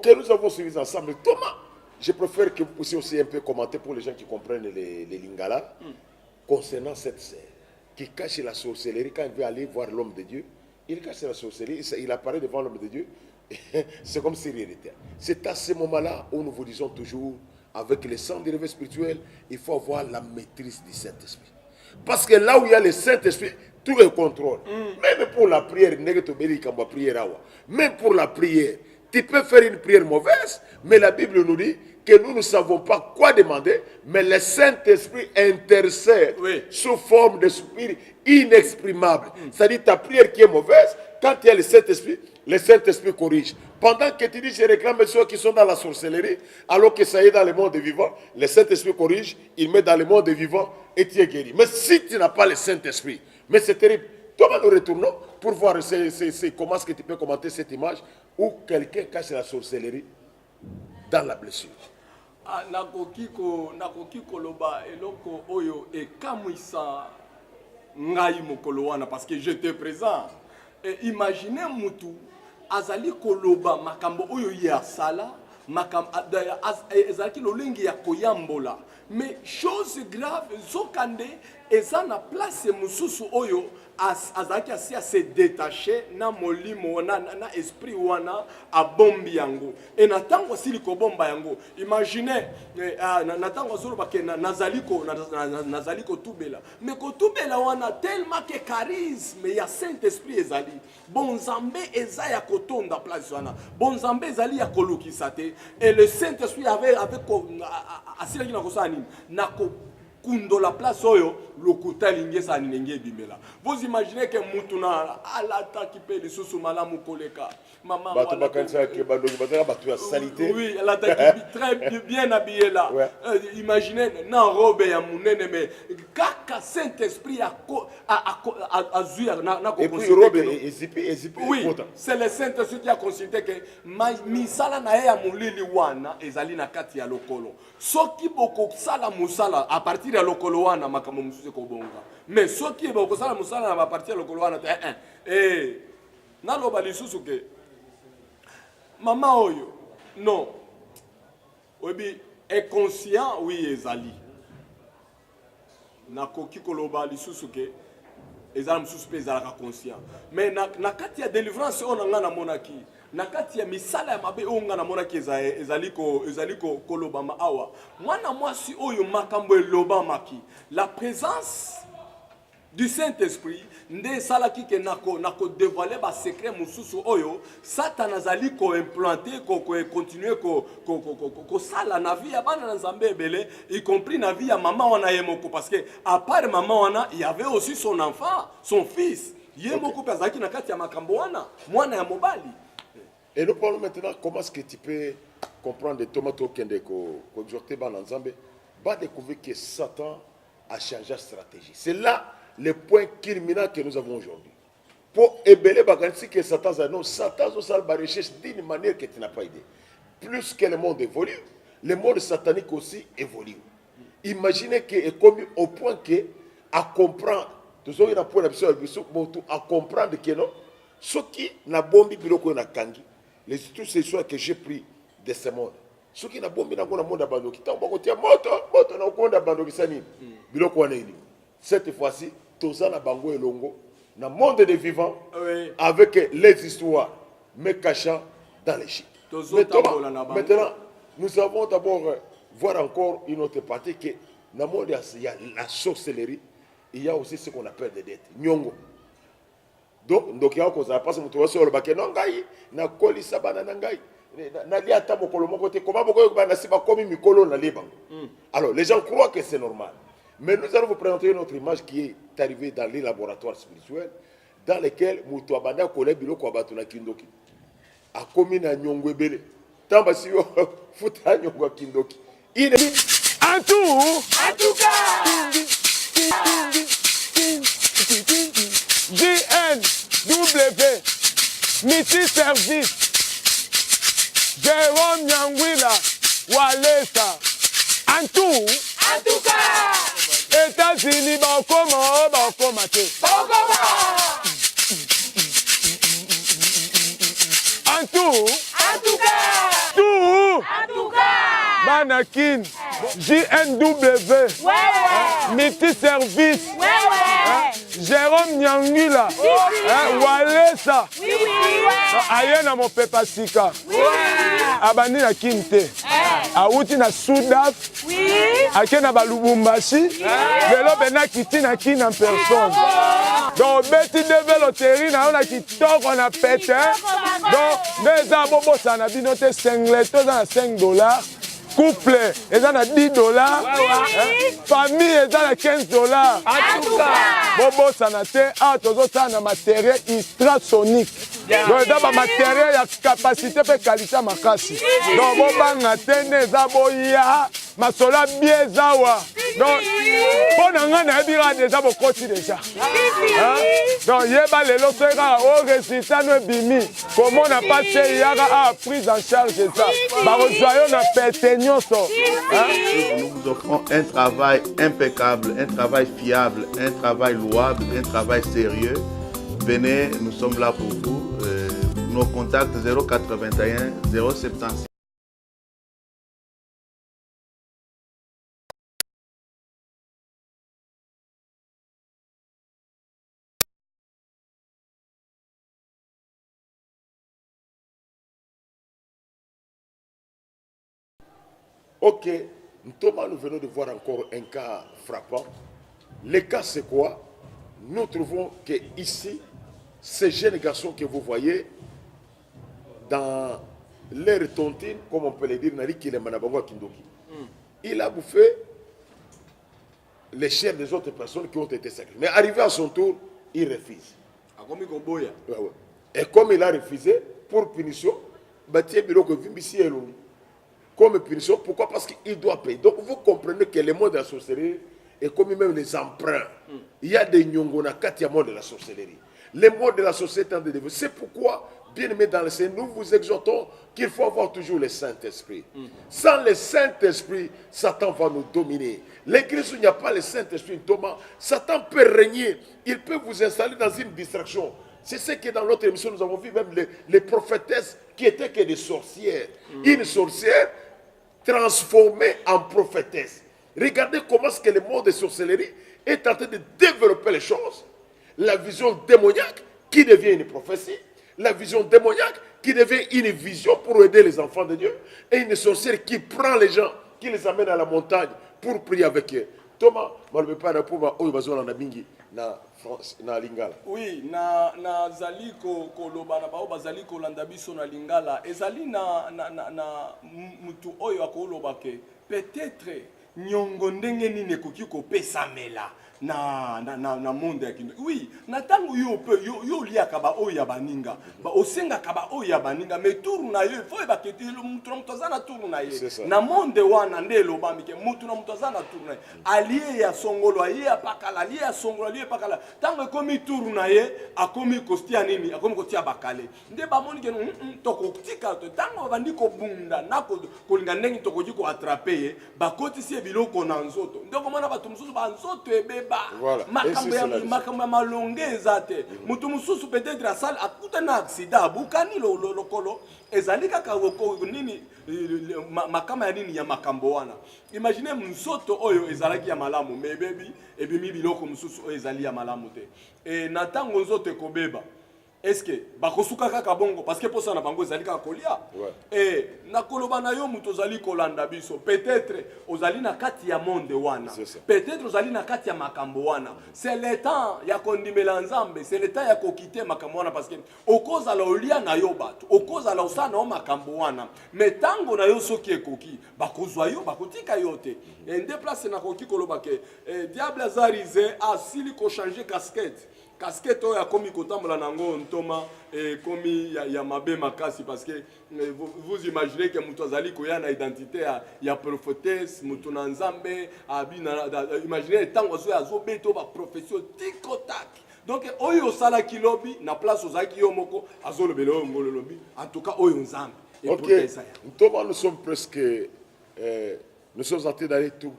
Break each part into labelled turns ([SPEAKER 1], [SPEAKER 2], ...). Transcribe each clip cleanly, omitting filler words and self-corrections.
[SPEAKER 1] que nous avons suivi ensemble. Thomas, je préfère que vous puissiez aussi un peu commenter pour les gens qui comprennent les Lingala concernant cette sœur qui cache la sorcellerie quand il veut aller voir l'homme de Dieu. Il cache la sorcellerie, il apparaît devant l'homme de Dieu. C'est comme si rien n'était. C'est à ce moment-là où nous vous disons toujours, avec les 100 dérivés spirituels, il faut avoir la maîtrise du Saint-Esprit. Parce que là où il y a le Saint-Esprit, tout est contrôle. Même pour la prière, même pour la prière, tu peux faire une prière mauvaise, mais la Bible nous dit que nous ne savons pas quoi demander, mais le Saint-Esprit intercède sous forme d'esprit inexprimable. C'est-à-dire ta prière qui est mauvaise, quand il y a le Saint-Esprit corrige. Pendant que tu dis, je réclame ceux qui sont dans la sorcellerie, alors que ça y est dans le monde des vivants, le Saint-Esprit corrige, il met dans le monde des vivants et tu es guéri. Mais si tu n'as pas le Saint-Esprit, mais c'est terrible. Toi, nous retournons pour voir comment est-ce que tu peux commenter cette image où quelqu'un cache la sorcellerie dans la blessure.
[SPEAKER 2] Nakoki koloba eloko oyo ekamwisa ngai mokolo wana parce que j'étais présent. Et imaginez mutu azali koloba makambo oyo ya sala makambo ezalaki lolingi ya koyambola. Mais chose grave zokande eza na place mususu oyo azalaki asi se détacher na molimo na esprit wana abombi yango et na tango sili kobomba yango imaginez na tango zoloba ke nazali ko tubela mais ko tubela wana tellement que charisme ya Saint-Esprit ezali bonzambe eza ya kotonda place wana bonzambe ezali ya kolukisa te et le Saint-Esprit avait asili na kosala nini na kundo la place oyo lokuta lingesa ninenge bimela. Vous imaginez que mutuna alata qui peut les sous malamu koleka maman
[SPEAKER 1] batu bakansa ke bandoki bataka batu ya salité.
[SPEAKER 2] Oui, elle a très bien habillée là. Imaginez na robe ya munene mais kaka Saint-Esprit a zuya na ko.
[SPEAKER 1] Et puis robe ezipi
[SPEAKER 2] oui, c'est le Saint-Esprit qui a consulté que misala na ya mulili wana ezali na kati ya lokolo. Soki boko sala musala à partir ya lokolo wana makambo musuze ko bonga. Mais soki boko sala musala na partir ya lokolo wana na loba lisusu ke maman oyo non obi est conscient oui ezali na koki koloba lisusu ke ezala mususu pe ezala conscient mais na kati ya délivrance on nga na monaki na kati ya misala ya mabe onga na monaki ezali ko kolobama awa mwana mwasi oyo makambo elobamaki la présence du Saint-Esprit nde salaki ke nako dévoiler ba secret mususu oyo Satan azali ko implanter ko continuer ko sala na vie ya bana na Nzambe ebele y compris na vie ya maman wana yemoko parce que à part maman wana il y avait aussi son enfant son fils yemoko pazaki na kati ya makambo wana mwana ya mobali.
[SPEAKER 1] Et nous parlons maintenant comment est-ce que tu peux comprendre de Thomas Tokende ko exhorter bana Nzambe va découvrir que Satan a changé de stratégie. C'est là le point culminant que nous avons aujourd'hui. Pour ébeler bagansi que Satan a recherche d'une manière que tu n'as pas idée. Plus que le monde évolue, le monde satanique aussi évolue. Imaginez que est commis au point que à comprendre, à comprendre que non, ce qui n'a bombi biloko na kangi, les tous ces soins que j'ai pris de ce monde. Ce qui n'a bombi na monde abandonné, qui t'a moto na konda abandonné sani biloko wana ini. Cette fois-ci Tozana Bango et Longo, dans le monde des vivants, avec les histoires, mais cachant dans les chiffres. Maintenant, nous avons d'abord voir encore une autre partie que dans le monde, il y a la sorcellerie, il y a aussi ce qu'on appelle des dettes. Nyongo. Donc il y a encore ça, parce que nous avons sur le baquet, non, gaï, na koli sabana nangai. Alors, les gens croient que c'est normal. Mais nous allons vous présenter une autre image qui est arrivée dans les laboratoires spirituels, dans lesquels Moutou Abanda Kole Biloko Abatuna Kindoki a commis na Nyongwe Bele. Tambasi yo futa Nyongwa Kindoki.
[SPEAKER 3] En tout cas, JNW, Missy Service, Jérôme Nyangwila, Walesa, en tout cas, États-Unis, Bakoma, en tout cas, Thomas Nakin, JNW, Miti Service, Jérôme Nyangula, Walesa, Ayena Mopepa Sika, Abani na Kinte, Auti na Soudaf, Akena Balubumbashi, Velo Bena Kiti na Kin en personne. Donc, Betty Develoterie, on a qui toque, on a pété. Donc, les abobos, ça a binoté 5 lettres, on a $5. Couple, ils ont $10. Famille, ils ont $15. En tout cas, bobo, ça a été, ça a matériel ultrasonique. Donc, ils ont matériel, il y a capacité et qualité à ma casse. Donc, bobo, on a tenu, ils ont masola bien zawa. Donc, pour nous, on a déjà beaucoup déjà. Donc, il y a les lots au résultat de Bimi. Comment on a passé hier à prise en charge de ça. On a pété. Nous
[SPEAKER 4] vous offrons un travail impeccable, un travail fiable, un travail louable, un travail sérieux. Venez, nous sommes là pour vous. Nos contacts 081 076.
[SPEAKER 1] Ok, Thomas, nous venons de voir encore un cas frappant. Le cas, c'est quoi? Nous trouvons que ici, ces jeunes garçons que vous voyez, dans leur tontine, comme on peut le dire, il a bouffé les chairs des autres personnes qui ont été sacrifiées. Mais arrivé à son tour, il refuse. Et comme il a refusé, pour punition, comme punition, pourquoi? Parce qu'il doit payer. Donc vous comprenez que le monde de la sorcellerie est comme même les emprunts. Il y a des nyongona katia monde de la sorcellerie. Le monde de la société en développement. C'est pourquoi, bien aimé dans le Seigneur, nous vous exhortons qu'il faut avoir toujours le Saint-Esprit. Sans le Saint-Esprit, Satan va nous dominer. L'église où il n'y a pas le Saint-Esprit, Thomas, Satan peut régner. Il peut vous installer dans une distraction. C'est ce que dans l'autre émission, nous avons vu même les prophétesses qui étaient que des sorcières. Une sorcière transformée en prophétesse. Regardez comment est-ce que le monde de sorcellerie est en train de développer les choses. La vision démoniaque qui devient une prophétie. La vision démoniaque qui devient une vision pour aider les enfants de Dieu. Et une sorcière qui prend les gens, qui les amène à la montagne pour prier avec eux. Thomas, je ne sais pas si na France na lingala.
[SPEAKER 2] Oui, na zali ko loba na bao bazali ko landa biso na lingala. Ezali na mutu oyo akoloba ke peut-être nyongo ndenge nini koki ko pesamela na monde yakino. Oui, na tango yo pe yo liaka ba oyo ya baninga. Ba osenga ka ba oyo ya baninga mais tour na yo faut ba keti mutu na mutazana tour na ye. Na monde wana nde loba mike mutu na mutazana tour na ye. Allié ya songolo allié ya pakala allié ya songolo allié pakala. Tango komi tour na ye akomi kostia nini akomi kostia bakale. Nde ba moni ke toko tika to tango bandi ko bunda na ko linga ndenge toko jiko attraper ye ba kotisi biloko na nzoto. Ndeko mona batu mususu ba nzoto ebeba.
[SPEAKER 1] Voilà.
[SPEAKER 2] Makambo ya malonge ezate. Mutu mususu peut-être asal akuta na accident bukani lokolo ezali kaka nini makama ya nini ya makambo wana. Imaginez nzoto oyo ezalaki ya malamu mais bebi ebimi biloko mususu oyo ezali ya malamu te. Et na tango nzoto ekobeba. Est-ce que bakosuka kaka bongo parce que posa na bango ezali kaka kolia. Et na koloba na yo mutu ozali kolanda biso peut-être ozali na kati ya monde wana. Peut-être ozali na kati ya makambo wana. C'est le temps ya kondimela nzambe, c'est le temps ya kokite makambo wana parce que okoza la olia na yo batu, okoza la osana o makambo wana. Mais tango na yo soki ekoki, bakozwa yo bakotika yo te. Et déplacer na koki koloba ke diable azarize asili ko changer casquette. Casquette oya komi kotambola nango ntoma komi ya mabe makasi parce que vous imaginez que mutu azali koya na identité ya prophétesse mutu na nzambe abina imaginez tango azo beto ba profession tikotak. Donc oyo sala kilobi na place ozaki yo moko azolobelo ngolo lobi en tout cas oyo nzambe.
[SPEAKER 1] OK. Thomas, nous sommes presque nous sommes en train d'aller tout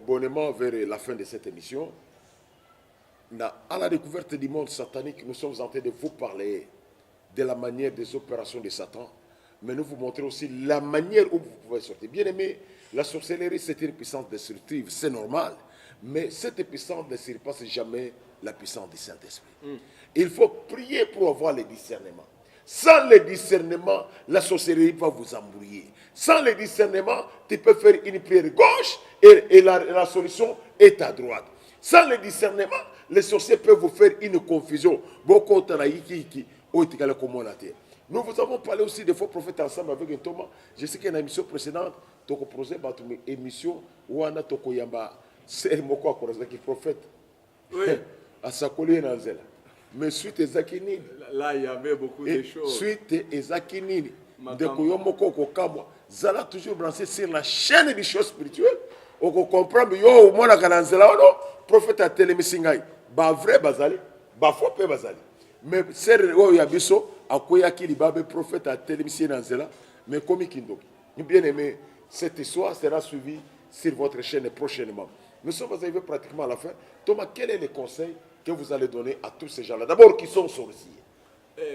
[SPEAKER 1] bonnement vers la fin de cette émission. À la découverte du monde satanique, nous sommes en train de vous parler de la manière des opérations de Satan mais nous vous montrons aussi la manière où vous pouvez sortir. Bien aimé, la sorcellerie, c'est une puissance destructive, c'est normal. Mais cette puissance ne surpasse jamais la puissance du Saint-Esprit. Il faut prier pour avoir le discernement. Sans le discernement, la sorcellerie va vous embrouiller. Sans le discernement, tu peux faire une prière gauche et la solution est à droite. Sans le discernement, les sorciers peuvent vous faire une confusion. Nous vous avons parlé aussi des faux prophètes ensemble avec un Thomas. Je sais qu'il y a une émission précédente, tu as proposé une émission où on a c'est le prophète.
[SPEAKER 2] Oui.
[SPEAKER 1] À Sakoli Nanzela. Mais suite Ezakinini.
[SPEAKER 2] Là, il y avait beaucoup de choses.
[SPEAKER 1] Suite Ezakinini. De Koyomoko Kokamwa. Zala toujours branché sur la chaîne des choses spirituelles. On comprend que yo mona kananzela ono prophète a télémisingai. Ba vrai bazali, ba faux pe bazali. Mais c'est o yabiso akoya ki libabe prophète a télémisinanzela mais comme kindoki. Bien aimé, cette histoire sera suivie sur votre chaîne prochainement. Nous sommes arrivés pratiquement à la fin. Thomas, quel est le conseil que vous allez donner à tous ces gens-là? D'abord, qui sont sorciers.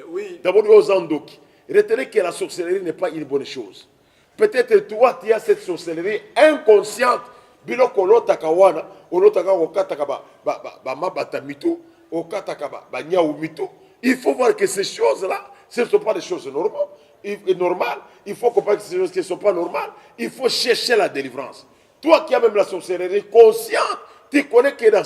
[SPEAKER 2] Oui.
[SPEAKER 1] D'abord, aux Andoki. Retenez que la sorcellerie n'est pas une bonne chose. Peut-être toi, tu as cette sorcellerie inconsciente. Biloko lotaka wana, olotaka okataka ba mabata mito, okataka ba nyau mito. Il faut voir que ces choses-là, ce ne sont pas des choses normales. Il faut comprendre que ces choses qui ne sont pas normales. Il faut chercher la délivrance. Toi qui as même la sorcellerie consciente, tu connais que dans